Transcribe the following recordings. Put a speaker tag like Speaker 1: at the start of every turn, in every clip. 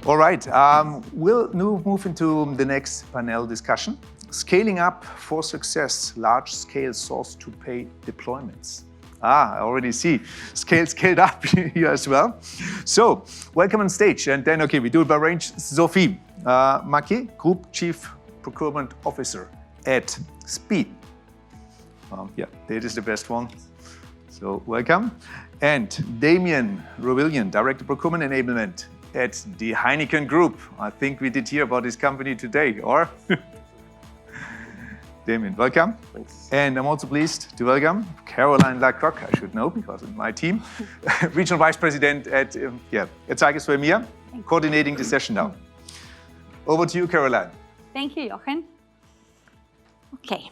Speaker 1: All right, we'll move into the next panel discussion. Scaling up for success, large-scale source-to-pay deployments. I already see scaled up here as well. So, welcome on stage. And then, okay, we do it by range. Sophie Marquet, Group Chief Procurement Officer at SPIE. Yeah, that is the best one. So, welcome. And Damien Rovillian, Director Procurement Enablement at the Heineken Group. I think we did hear about this company today, or? Damien, welcome.
Speaker 2: Thanks.
Speaker 1: And I'm also pleased to welcome Caroline Lacroix, I should know because it's my team, Regional Vice President at Zycus for EMEA, coordinating the session now. Over to you, Caroline.
Speaker 3: Thank you, Jochen. Okay.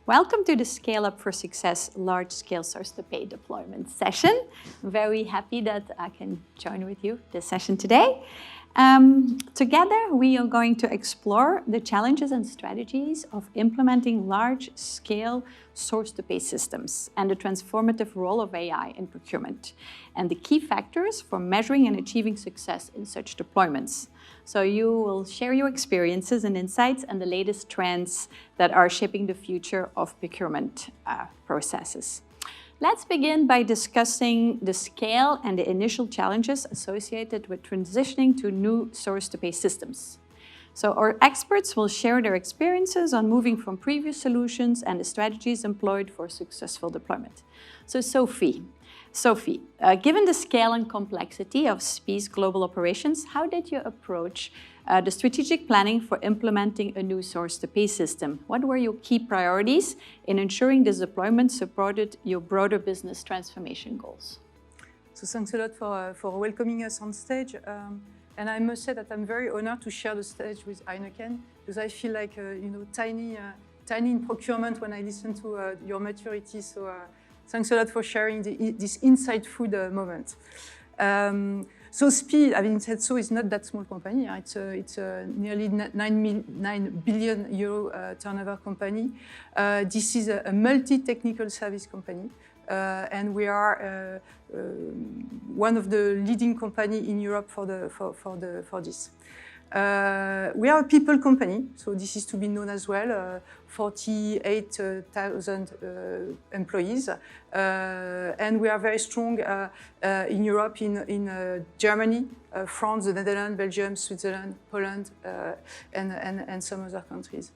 Speaker 3: Welcome to the Scale Up for Success large-scale source-to-pay deployment session. I'm very happy that I can join with you this session today. Together, we are going to explore the challenges and strategies of implementing large-scale source-to-pay systems and the transformative role of AI in procurement, and the key factors for measuring and achieving success in such deployments. So you will share your experiences and insights and the latest trends that are shaping the future of procurement processes. Let's begin by discussing the scale and the initial challenges associated with transitioning to new source-to-pay systems. So our experts will share their experiences on moving from previous solutions and the strategies employed for successful deployment. So Sophie, given the scale and complexity of SPIE's global operations, how did you approach the strategic planning for implementing a new source-to-pay system? What were your key priorities in ensuring this deployment supported your broader business transformation goals?
Speaker 4: So thanks a lot for welcoming us on stage. And I must say that I'm very honored to share the stage with Heineken, because I feel like tiny in procurement when I listen to your maturity. So thanks a lot for sharing this inside food moment. So SPIE, having said so, is not that small company. It's a nearly 9 billion euro turnover company. This is a multi-technical service company, and we are one of the leading companies in Europe for this. We are a people company, so this is to be known as well. 48,000 employees, and we are very strong in Europe, in Germany, France, the Netherlands, Belgium, Switzerland, Poland, and some other countries.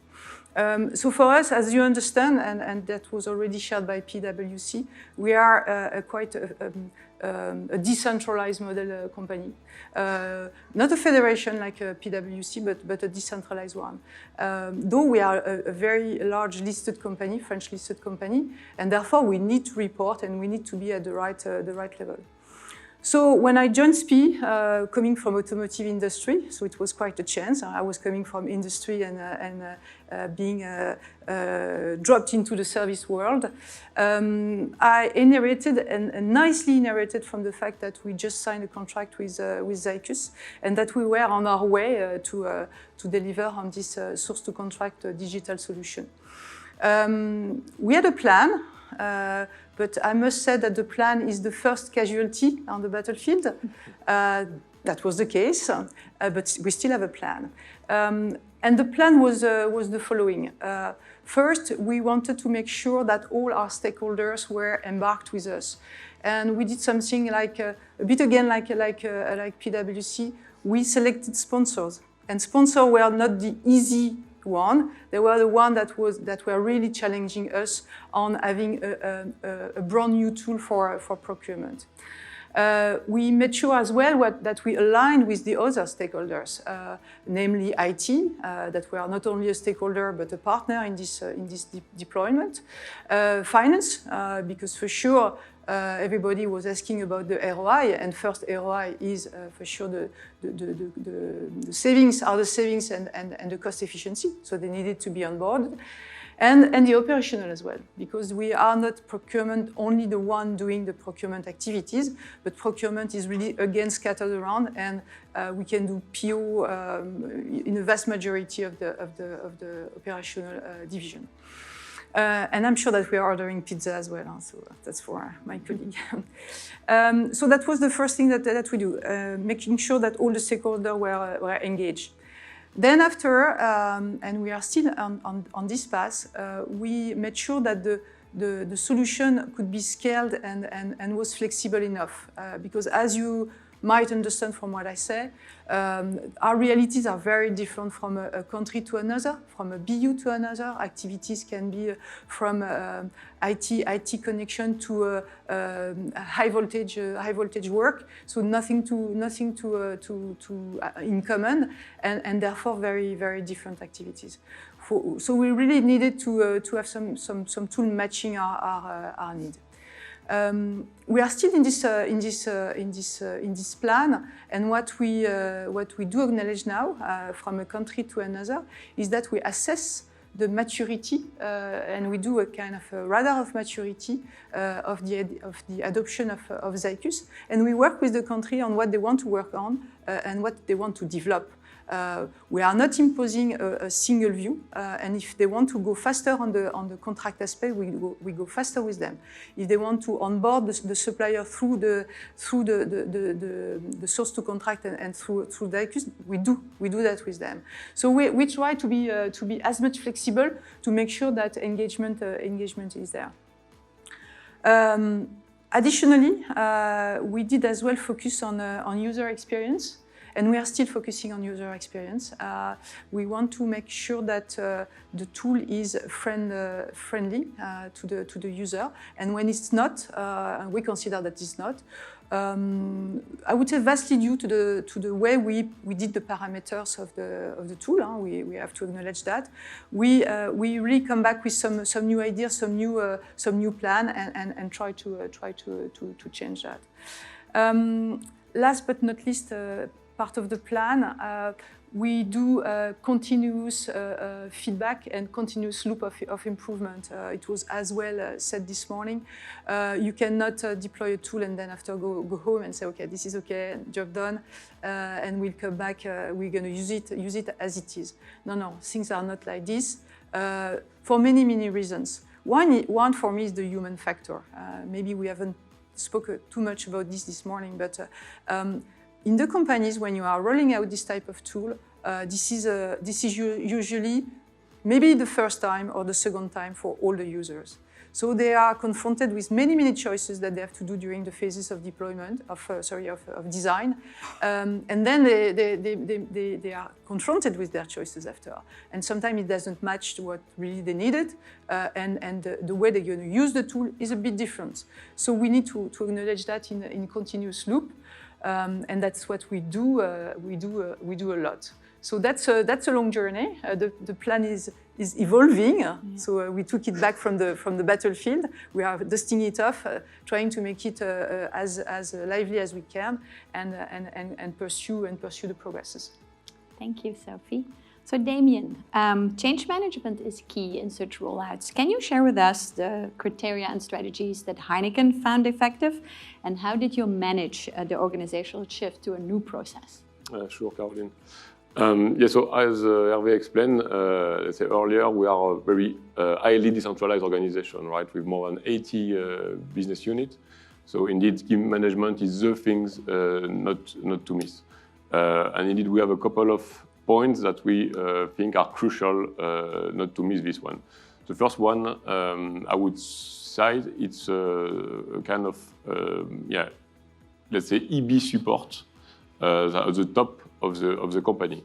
Speaker 4: So for us, as you understand, and that was already shared by PwC, we are quite a decentralized model company. Not a federation like PwC, but a decentralized one. Though we are a very large listed company, French listed company, and therefore we need to report and we need to be at the right level. So when I joined SPIE, coming from automotive industry, so it was quite a chance. I was coming from industry and being dropped into the service world. I inherited and nicely inherited from the fact that we just signed a contract with Zycus, and that we were on our way to deliver on this source-to-contract digital solution. We had a plan. But I must say that the plan is the first casualty on the battlefield. That was the case, but we still have a plan. And the plan was the following. First, we wanted to make sure that all our stakeholders were embarked with us. And we did something like, a bit again like PwC, we selected sponsors. And sponsors were not the easy one. They were the one that were really challenging us on having a brand new tool for procurement. We made sure as well that we aligned with the other stakeholders, namely IT, that we are not only a stakeholder but a partner in this deployment. Finance, because for sure everybody was asking about the ROI, and first ROI is for sure the savings are the savings and the cost efficiency, so they needed to be on board. And the operational as well, because we are not procurement only the one doing the procurement activities, but procurement is really again scattered around, and we can do PO in the vast majority of the operational division. And I'm sure that we are ordering pizza as well, so that's for my colleague. So that was the first thing that we do, making sure that all the stakeholders were engaged. Then after, and we are still on this path, we made sure that the solution could be scaled and was flexible enough. Because as you might understand from what I say, our realities are very different from a country to another, from a BU to another. Activities can be from IT connection to high voltage work, so nothing in common, and therefore very, very different activities. So we really needed to have some tool matching our need. We are still in this plan, and what we do acknowledge now from a country to another is that we assess the maturity, and we do a kind of a radar of maturity of the adoption of Zycus, and we work with the country on what they want to work on and what they want to develop. We are not imposing a single view, and if they want to go faster on the contract aspect, we go faster with them. If they want to onboard the supplier through the source to contract and through Zycus, we do that with them. So we try to be as much flexible to make sure that engagement is there. Additionally, we did as well focus on user experience. And we are still focusing on user experience. We want to make sure that the tool is friendly to the user. And when it's not, and we consider that it's not, I would say vastly due to the way we did the parameters of the tool. We have to acknowledge that. We really come back with some new ideas, some new plan, and try to change that. Last but not least, part of the plan, we do continuous feedback and continuous loop of improvement. It was as well said this morning. You cannot deploy a tool and then after go home and say, okay, this is okay, job done, and we'll come back, we're going to use it as it is. No, things are not like this for many reasons. One for me is the human factor. Maybe we haven't spoken too much about this morning, but in the companies, when you are rolling out this type of tool, this is usually maybe the first time or the second time for all the users. So they are confronted with many choices that they have to do during the phases of deployment, of design, and then they are confronted with their choices after. And sometimes it doesn't match to what really they needed, and the way they're going to use the tool is a bit different. So we need to acknowledge that in continuous loop. And that's what we do. We do a lot. So that's a long journey. The plan is evolving. Yeah. So we took it back from the battlefield. We are dusting it off, trying to make it as lively as we can, and pursue the progresses.
Speaker 3: Thank you, Sophie. So Damien, change management is key in such rollouts. Can you share with us the criteria and strategies that Heineken found effective, and how did you manage the organizational shift to a new process?
Speaker 2: Sure, Caroline. So as Hervé explained, let's say earlier, we are a very highly decentralized organization, right, with more than 80 business units. So indeed, team management is the things not to miss. And indeed, we have a couple of points that we think are crucial not to miss this one. The first one, I would say, it's a kind of, let's say EB support at the top of the company.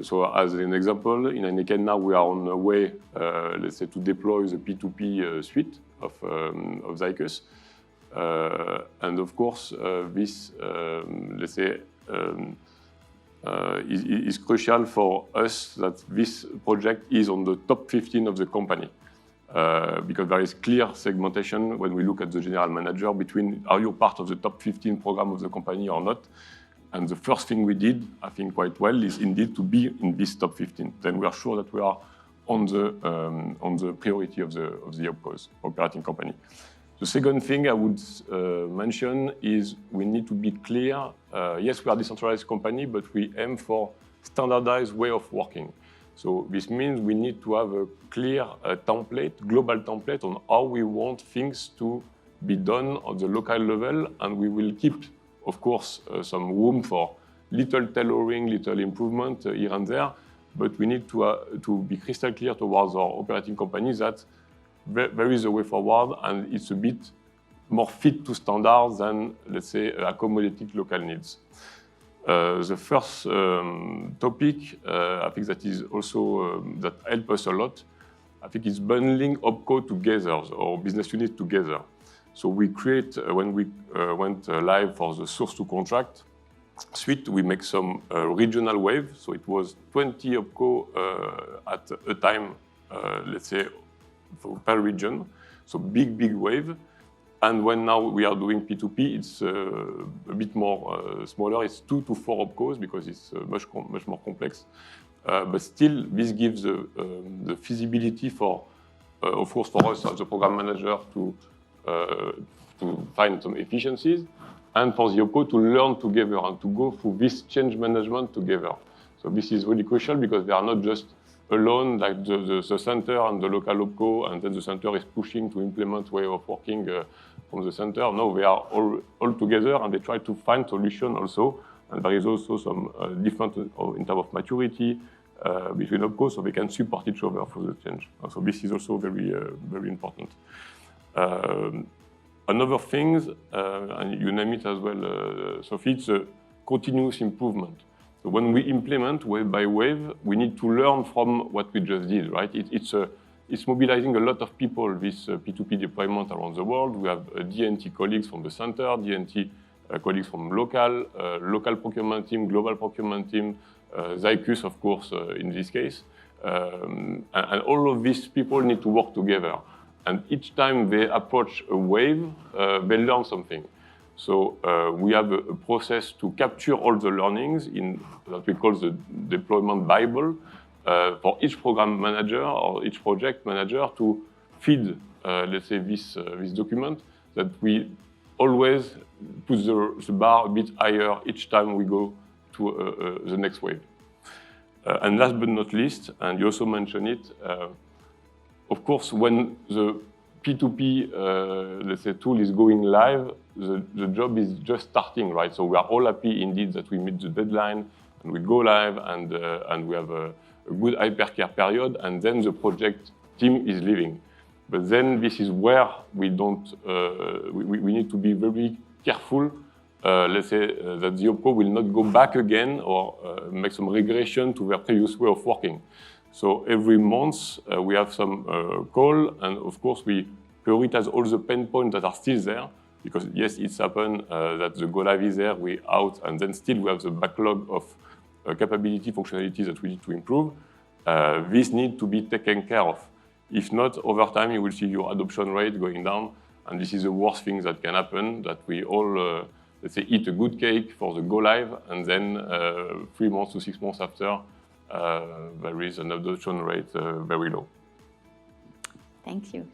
Speaker 2: So as an example, in Heineken now we are on the way, let's say, to deploy the P2P suite of Zycus. And of course, this, let's say, is crucial for us that this project is on the top 15 of the company. Because there is clear segmentation when we look at the general manager between are you part of the top 15 program of the company or not. And the first thing we did, I think quite well, is indeed to be in this top 15. Then we are sure that we are on the priority of the OpCos, operating company. The second thing I would mention is we need to be clear. Yes, we are a decentralized company, but we aim for standardized way of working. So this means we need to have a clear template, global template on how we want things to be done on the local level, and we will keep, of course, some room for little tailoring, little improvement here and there, but we need to be crystal clear towards our operating companies that there is a way forward, and it's a bit more fit to standards than, let's say, accommodating local needs. The first topic, I think that is also that helps us a lot. I think it's bundling OpCo together or business units together. So we create when we went live for the source to contract suite, we make some regional wave. So it was 20 OpCo at a time, let's say, per region. So big wave. And when now we are doing P2P, it's a bit more smaller. It's 2 to 4 OpCos because it's much more complex. But still, this gives the feasibility for, of course, for us as a program manager to find some efficiencies, and for the OpCo to learn together and to go through this change management together. So this is really crucial because they are not just alone, like the center and the local OpCo, and then the center is pushing to implement way of working from the center. No, they are all together, and they try to find solution also. And there is also some different in terms of maturity between OpCos, so they can support each other for the change. So this is also very important. Another thing, and you name it as well, Sophie, it's a continuous improvement. So when we implement wave by wave, we need to learn from what we just did, right? It's mobilizing a lot of people, this P2P deployment around the world. We have D&T colleagues from the center, D&T colleagues from local procurement team, global procurement team, Zycus, of course, in this case. And all of these people need to work together. And each time they approach a wave, they learn something. So we have a process to capture all the learnings in that we call the deployment Bible for each program manager or each project manager to feed, let's say, this document, that we always put the bar a bit higher each time we go to the next wave. And last but not least, and you also mentioned it, of course, when the P2P, let's say, tool is going live, the job is just starting, right? So we are all happy indeed that we meet the deadline and we go live and we have a good hypercare period, and then the project team is leaving. But then this is where we need to be very careful, let's say, that the OpCo will not go back again or make some regression to their previous way of working. So every month we have some call, and of course we prioritize all the pain points that are still there, because yes, it's happened that the go live is there, we out, and then still we have the backlog of capability functionalities that we need to improve. This needs to be taken care of. If not, over time you will see your adoption rate going down, and this is the worst thing that can happen, that we all, let's say, eat a good cake for the go live, and then 3 months to 6 months after, there is an adoption rate very low.
Speaker 3: Thank you.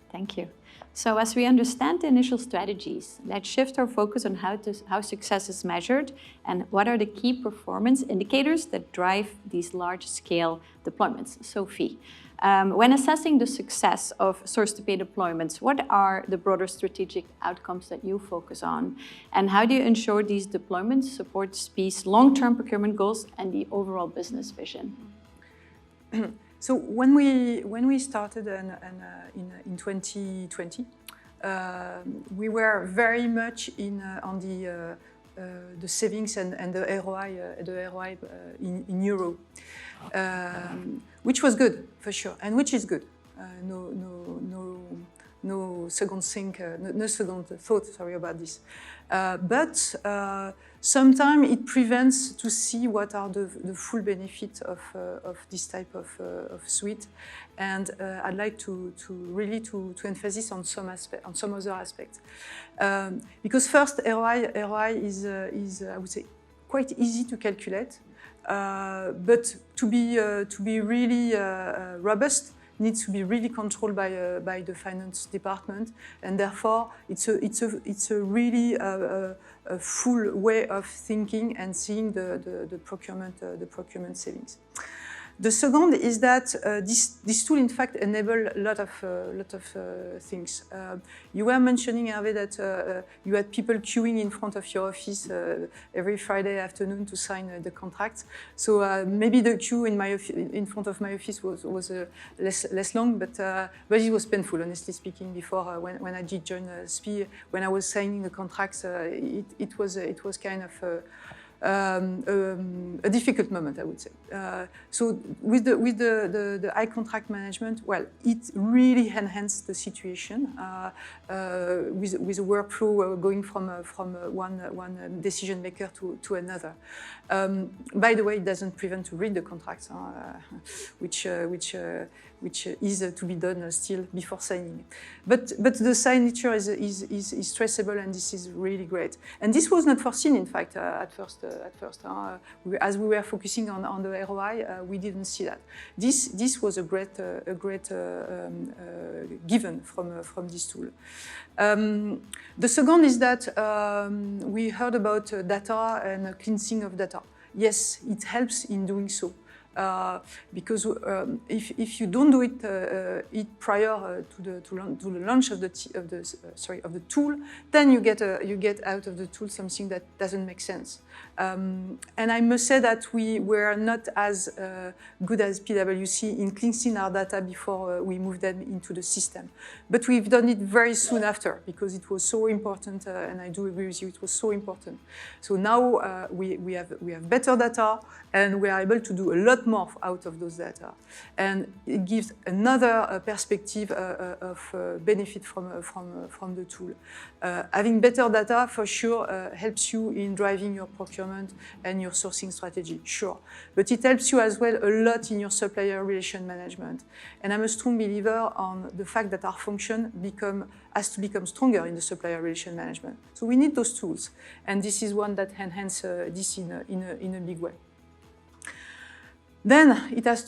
Speaker 3: So as we understand the initial strategies, let's shift our focus on how success is measured and what are the key performance indicators that drive these large-scale deployments. Sophie, when assessing the success of source-to-pay deployments, what are the broader strategic outcomes that you focus on? And how do you ensure these deployments support SPIE's long-term procurement goals and the overall business vision?
Speaker 4: So when we started in 2020, we were very much on the savings and the ROI in euro, which was good for sure, and which is good. No second thought. Sorry about this. But sometimes it prevents to see what are the full benefits of this type of suite, and I'd like to really emphasize on some other aspects, because first ROI is I would say quite easy to calculate, but to be really robust, needs to be really controlled by the finance department, and therefore it's a really a full way of thinking and seeing the procurement savings. The second is that this tool, in fact, enables a lot of things. You were mentioning, Hervé, that you had people queuing in front of your office every Friday afternoon to sign the contract. So maybe the queue in front of my office was less long, but it was painful, honestly speaking. Before when I did join SPI, when I was signing the contracts, it was kind of a difficult moment, I would say. So with the high contract management, well, it really enhanced the situation with a workflow going from one decision maker to another. By the way, it doesn't prevent to read the contracts, which is to be done still before signing. But the signature is traceable, and this is really great. And this was not foreseen, in fact, at first. As we were focusing on the ROI, we didn't see that. This was a great given from this tool. The second is that we heard about data and cleansing of data. Yes, it helps in doing so. Because if you don't do it prior to the launch of the tool, then you get out of the tool something that doesn't make sense. And I must say that we were not as good as PwC in cleansing our data before we moved them into the system. But we've done it very soon after because it was so important, and I do agree with you, it was so important. So now we have better data, and we are able to do a lot more out of those data. And it gives another perspective of benefit from the tool. Having better data, for sure, helps you in driving your procurement and your sourcing strategy, sure. But it helps you as well a lot in your supplier relation management. And I'm a strong believer on the fact that our function has to become stronger in the supplier relation management. So we need those tools. And this is one that enhances this in a big way. Then it has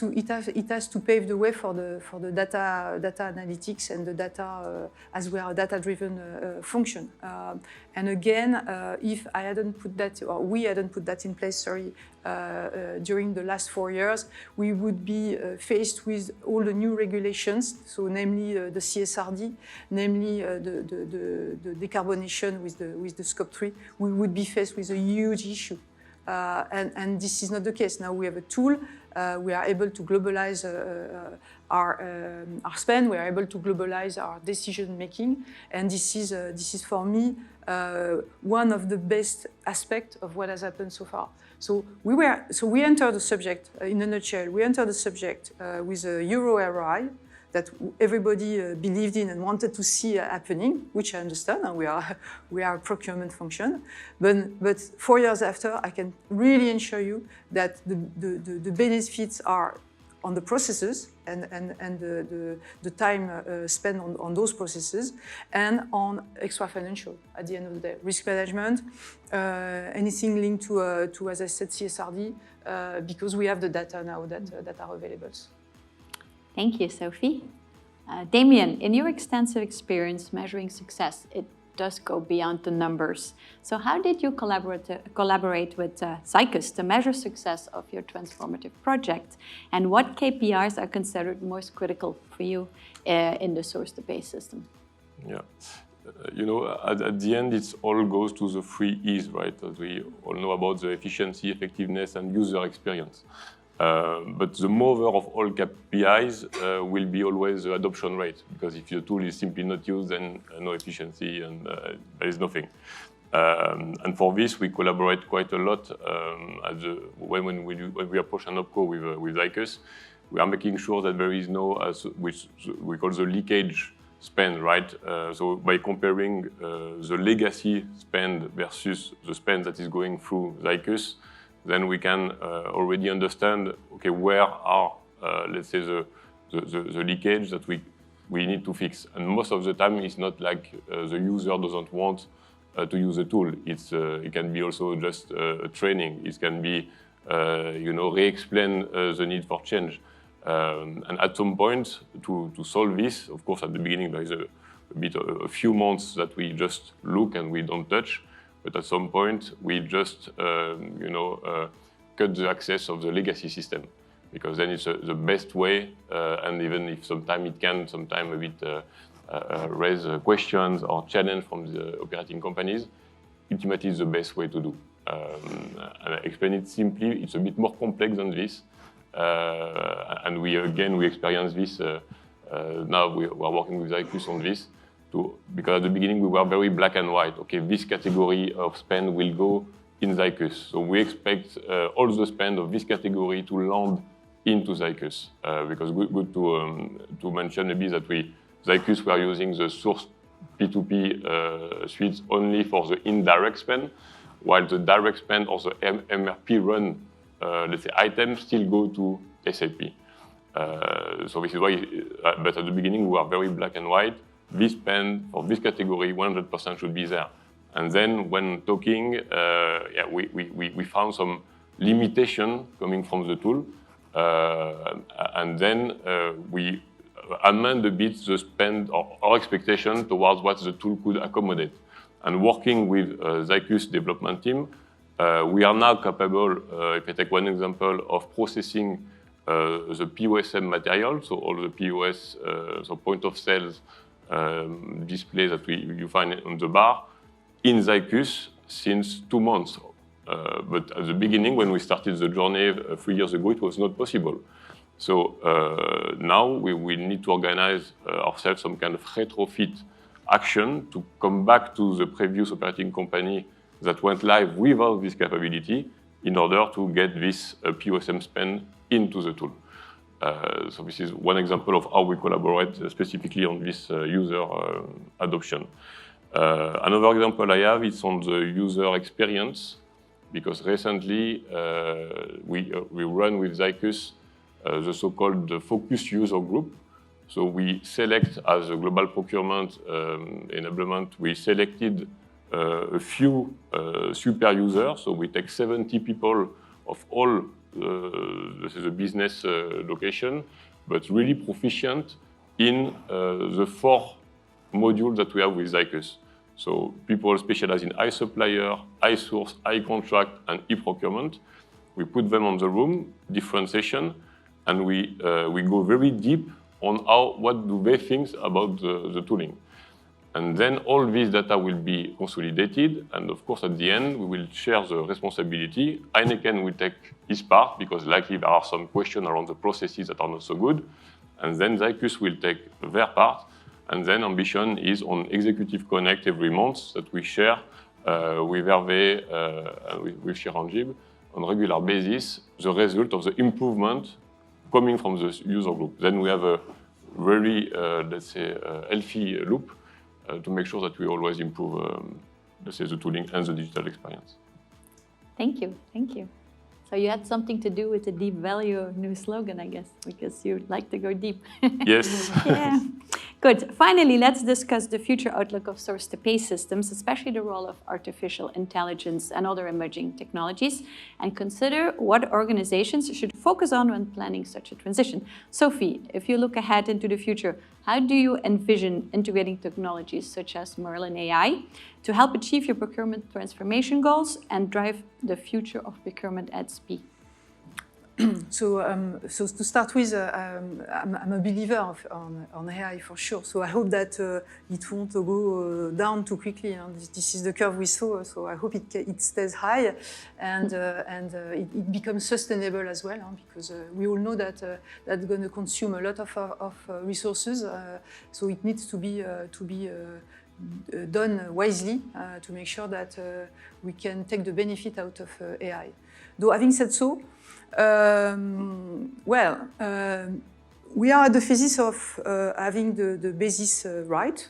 Speaker 4: to pave the way for the data analytics and the data as we are a data-driven function. And again, if I hadn't put that, or we hadn't put that in place, during the last 4 years, we would be faced with all the new regulations. So, namely the CSRD, namely the decarbonation with the Scope 3. We would be faced with a huge issue. And this is not the case. Now we have a tool. We are able to globalize our spend. We are able to globalize our decision making, and this is for me one of the best aspects of what has happened so far. So we entered the subject in a nutshell. We entered the subject with a Euro ROI that everybody believed in and wanted to see happening, which I understand, and we are a procurement function. But 4 years after, I can really assure you that the benefits are on the processes and the time spent on those processes, and on extra financial at the end of the day. Risk management, anything linked to, as I said, CSRD, because we have the data now that are available.
Speaker 3: Thank you, Sophie. Damien, in your extensive experience measuring success, it does go beyond the numbers. So how did you collaborate with Zycus to measure success of your transformative project? And what KPIs are considered most critical for you in the source-to-pay system?
Speaker 2: Yeah. At the end, it all goes to the 3 E's, right? As we all know about the efficiency, effectiveness, and user experience. But the mover of all KPIs will be always the adoption rate, because if your tool is simply not used, then no efficiency and there is nothing. And for this, we collaborate quite a lot. When we approach an OpCo with Zycus, we are making sure that there is no, which we call the leakage spend, right? So by comparing the legacy spend versus the spend that is going through Zycus, then we can already understand, okay, where are, let's say, the leakage that we need to fix. And most of the time, it's not like the user doesn't want to use the tool. It can be also just training. It can be, re-explain the need for change. And at some point, to solve this, of course, at the beginning, there is a few months that we just look and we don't touch. But at some point, we just, cut the access of the legacy system. because then it's the best way, and even if sometimes it can sometimes a bit raise questions or challenge from the operating companies, ultimately it's the best way to do. And I explain it simply, it's a bit more complex than this. And we experience this, now we are working with Zycus on this, because at the beginning we were very black and white. Okay, this category of spend will go in Zycus. So we expect all the spend of this category to land into Zycus. Because good to mention maybe that Zycus, we are using the source P2P suites only for the indirect spend, while the direct spend or the MRP run, let's say, items still go to SAP. So this is why, but at the beginning we were very black and white. This spend for this category, 100% should be there. And then when talking, we found some limitation coming from the tool. And then we amend a bit the spend or our expectation towards what the tool could accommodate. And working with Zycus development team, we are now capable, if I take one example, of processing the POSM material, so all the POS, so point of sales display that you find on the bar, in Zycus since 2 months. But at the beginning, when we started the journey 3 years ago, it was not possible. So now we need to organize ourselves some kind of retrofit action to come back to the previous operating company that went live without this capability in order to get this POSM spend into the tool. So this is one example of how we collaborate specifically on this user adoption. Another example I have is on the user experience, because recently we run with Zycus the so-called focus user group. So we select, as a global procurement enablement, we selected a few super users. So we take 70 people of all this is a business location, but really proficient in the 4 modules that we have with Zycus. So people specialize in iSupplier, iSource, iContract, and e-procurement. We put them on the room, different session, and we go very deep on what do they think about the tooling. And then all this data will be consolidated, and of course at the end we will share the responsibility. Heineken will take his part, because likely there are some questions around the processes that are not so good, and then Zycus will take their part, and then ambition is on Executive Connect every month that we share with Hervé, with Chiranjib on a regular basis, the result of the improvement coming from the user group. Then we have a very, let's say, healthy loop to make sure that we always improve, let's say, the tooling and the digital experience.
Speaker 3: Thank you, thank you. So you had something to do with the deep value new slogan, I guess, because you like to go deep.
Speaker 2: Yes.
Speaker 3: Yeah. Good. Finally, let's discuss the future outlook of source-to-pay systems, especially the role of artificial intelligence and other emerging technologies, and consider what organizations should focus on when planning such a transition. Sophie, if you look ahead into the future, how do you envision integrating technologies such as Merlin AI to help achieve your procurement transformation goals and drive the future of procurement at speed?
Speaker 4: So to start with, I'm a believer on AI for sure. So I hope that it won't go down too quickly. This is the curve we saw. So I hope it stays high and it becomes sustainable as well, because we all know that that's going to consume a lot of resources. So it needs to be done wisely to make sure that we can take the benefit out of AI. Though having said so, we are at the phases of having the basis right,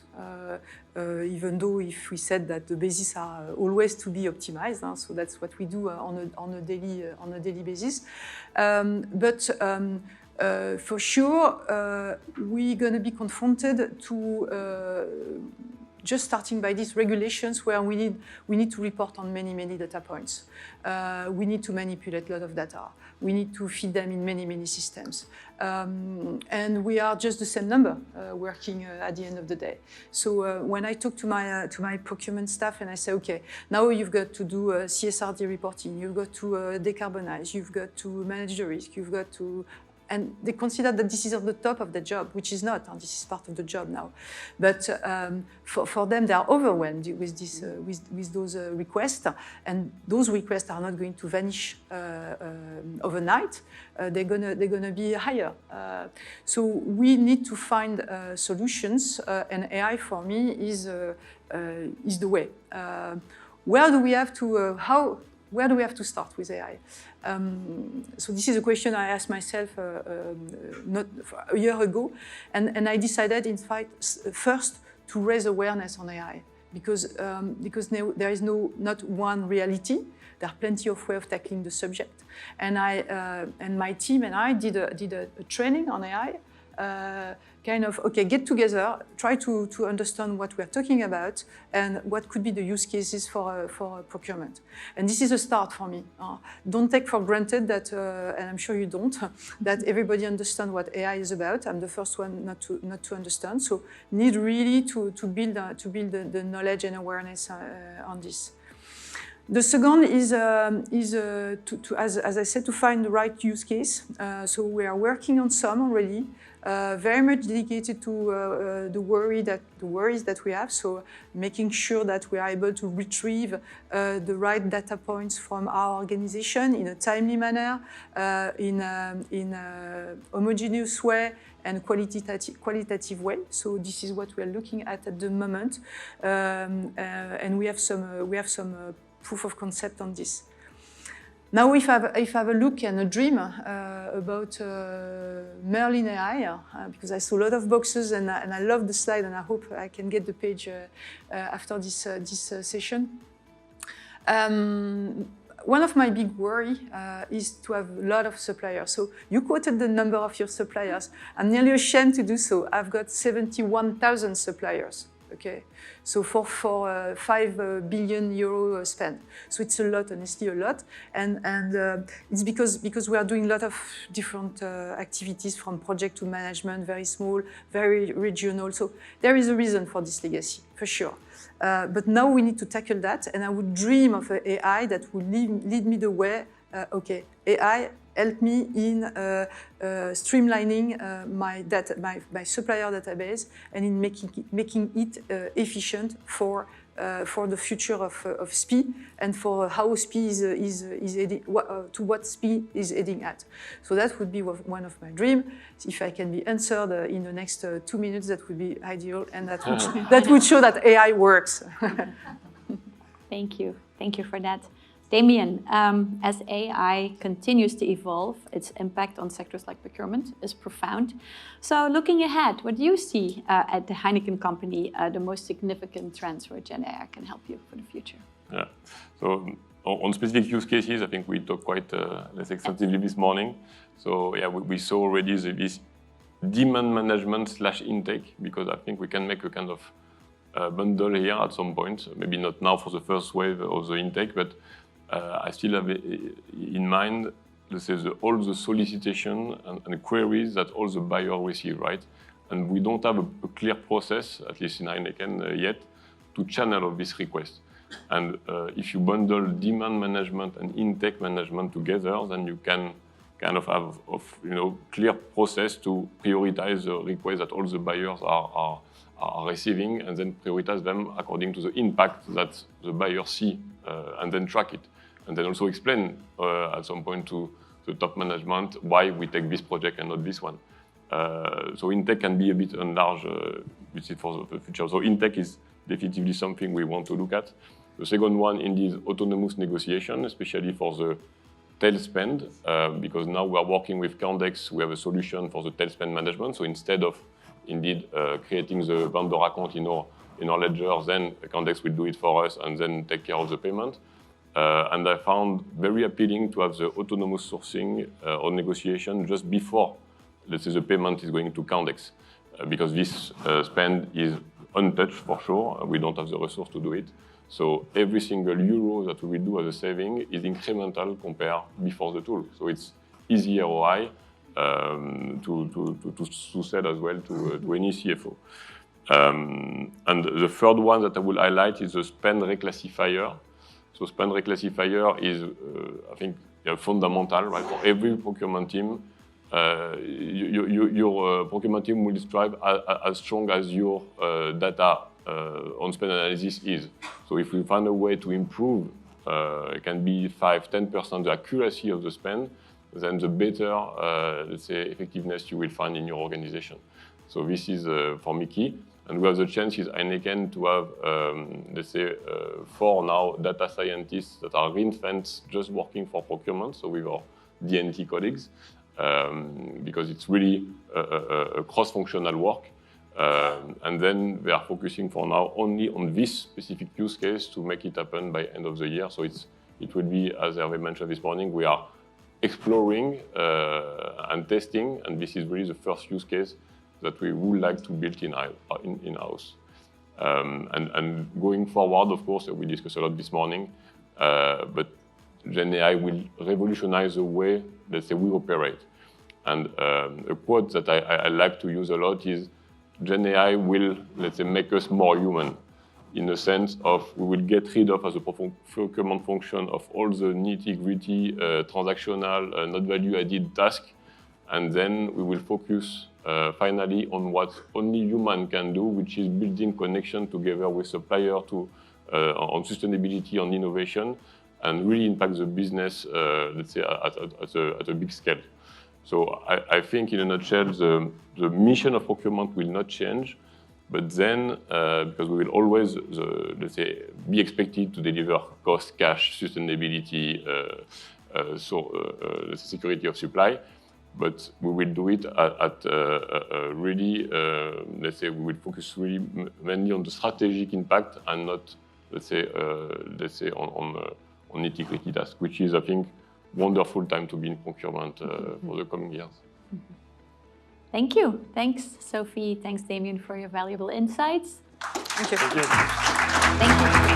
Speaker 4: even though if we said that the basis are always to be optimized, so that's what we do on a daily basis. But for sure, we're going to be confronted to just starting by these regulations where we need to report on many data points. We need to manipulate a lot of data. We need to feed them in many systems. And we are just the same number working at the end of the day. So when I talk to my procurement staff and I say, okay, now you've got to do CSRD reporting, you've got to decarbonize, you've got to manage the risk, you've got to, and they consider that this is at the top of the job, which is not, and this is part of the job now. But for them, they are overwhelmed with this, with those requests, and those requests are not going to vanish overnight. They're gonna be higher. So we need to find solutions, and AI for me is the way. Where do we have to where do we have to start with AI? So this is a question I asked myself not a year ago, and I decided, in fact, first to raise awareness on AI, because there is not one reality. There are plenty of ways of tackling the subject, and my team and I did a training on AI. Kind of, okay, get together, try to understand what we're talking about and what could be the use cases for procurement. And this is a start for me. Don't take for granted that, and I'm sure you don't, that everybody understands what AI is about. I'm the first one not to understand. So need really to build the knowledge and awareness on this. The second is as I said, to find the right use case. So we are working on some already, very much dedicated to the worries that we have. So making sure that we are able to retrieve the right data points from our organization in a timely manner, in a homogeneous way, and qualitative way. So this is what we are looking at the moment, and we have some proof of concept on this. Now, if I have a look and a dream about Merlin AI, because I saw a lot of boxes and I love the slide, and I hope I can get the page after this session. One of my big worry is to have a lot of suppliers. So you quoted the number of your suppliers. I'm nearly ashamed to do so. I've got 71,000 suppliers. Okay, so for 5 billion euro spend, so it's a lot, honestly, a lot, and it's because we are doing a lot of different activities, from project to management, very small, very regional. So there is a reason for this legacy, for sure. But now we need to tackle that, and I would dream of an AI that would lead me the way. Okay, AI, help me in streamlining my supplier database and in making it efficient for the future of SPI and for how SPI is heading, to what SPI is heading at. So that would be one of my dreams. If I can be answered in the next 2 minutes, that would be ideal, and that would show that AI works.
Speaker 3: Thank you for that. Damien, as AI continues to evolve, its impact on sectors like procurement is profound. So looking ahead, what do you see at the Heineken company the most significant trends where Gen AI can help you for the future?
Speaker 2: Yeah. So on specific use cases, I think we talked quite less extensively this morning. So yeah, we saw already this demand management / intake, because I think we can make a kind of bundle here at some point. Maybe not now for the first wave of the intake, but I still have in mind, let's say, all the solicitation and queries that all the buyers receive, right? And we don't have a clear process, at least in Heineken yet, to channel this request. And if you bundle demand management and intake management together, then you can kind of have clear process to prioritize the requests that all the buyers are receiving, and then prioritize them according to the impact that the buyers see, and then track it. And then also explain at some point to the top management why we take this project and not this one. So intake can be a bit enlarged for the future. So intake is definitively something we want to look at. The second one, indeed, autonomous negotiation, especially for the tail spend, because now we are working with Candex. We have a solution for the tail spend management. So instead of indeed creating the vendor account in our ledger, then Candex will do it for us and then take care of the payment. And I found very appealing to have the autonomous sourcing or negotiation just before, let's say, the payment is going to Candex, because this spend is untouched for sure. We don't have the resource to do it. So every single euro that we will do as a saving is incremental compared before the tool. So it's easy ROI to sell as well to any CFO. And the third one that I will highlight is the spend reclassifier. So spend reclassifier is, I think, fundamental, right? For every procurement team, your procurement team will strive as strong as your data on spend analysis is. So if we find a way to improve, it can be 5-10% the accuracy of the spend, then the better, let's say, effectiveness you will find in your organization. So this is for me key. And we have the chance is Heineken to have, let's say, 4 now data scientists that are ring-fenced just working for procurement, so with our D&T colleagues, because it's really a cross-functional work. And then they are focusing for now only on this specific use case to make it happen by end of the year. So it will be, as Hervé mentioned this morning, we are exploring and testing, and this is really the first use case that we would like to build in-house. And going forward, of course, we discussed a lot this morning, but GenAI will revolutionize the way, let's say, we operate. And a quote that I like to use a lot is, GenAI will, let's say, make us more human, in the sense of we will get rid of, as a procurement function, of all the nitty-gritty, transactional, not value-added tasks, and then we will focus finally on what only human can do, which is building connection together with supplier on sustainability, on innovation, and really impact the business, let's say, at a big scale. So I think, in a nutshell, the mission of procurement will not change, but then, because we will always, let's say, be expected to deliver cost, cash, sustainability, security of supply, but we will do it at really, let's say, we will focus really mainly on the strategic impact and not, let's say, on nitty-gritty tasks, which is, I think, wonderful time to be in procurement for the coming years.
Speaker 3: Thank you. Thanks, Sophie. Thanks, Damien, for your valuable insights.
Speaker 4: Thank you.
Speaker 2: Thank you.
Speaker 3: Thank you.